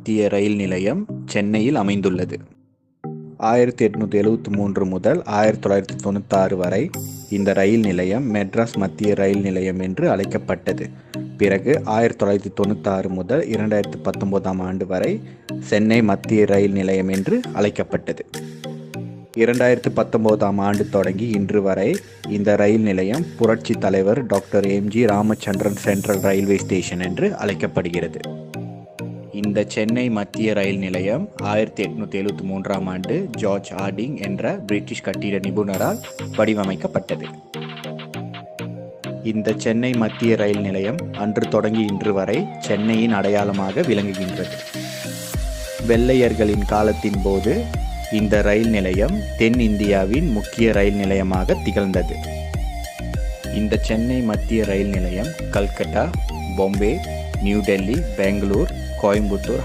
மத்திய ரயில் நிலையம் சென்னையில் அமைந்துள்ளது. 1873 முதல் 1996 வரை இந்த ரயில் நிலையம் மெட்ராஸ் மத்திய ரயில் நிலையம் என்று அழைக்கப்பட்டது. பிறகு 1996 முதல் 2019 ஆண்டு வரை சென்னை மத்திய ரயில் நிலையம் என்று அழைக்கப்பட்டது. 2019 ஆண்டு தொடங்கி இன்று வரை இந்த ரயில் நிலையம் புரட்சி தலைவர் doctor M G. Ramachandran central railway station என்று அழைக்கப்படுகிறது. இந்த சென்னை மத்திய ரயில் நிலையம் 1873 ஆண்டு ஜார்ஜ் ஹார்டிங் என்ற பிரிட்டிஷ் கட்டிட நிபுணரால் வடிவமைக்கப்பட்டது. இந்த சென்னை மத்திய ரயில் நிலையம் அன்று தொடங்கி இன்று வரை சென்னையின் அடையாளமாக விளங்குகின்றது. வெள்ளையர்களின் காலத்தின் போது இந்த ரயில் நிலையம் தென் இந்தியாவின் முக்கிய ரயில் நிலையமாக திகழ்ந்தது. இந்த சென்னை மத்திய ரயில் நிலையம் கல்கத்தா, பாம்பே, நியூ டெல்லி, பெங்களூர், கோயம்புத்தூர்,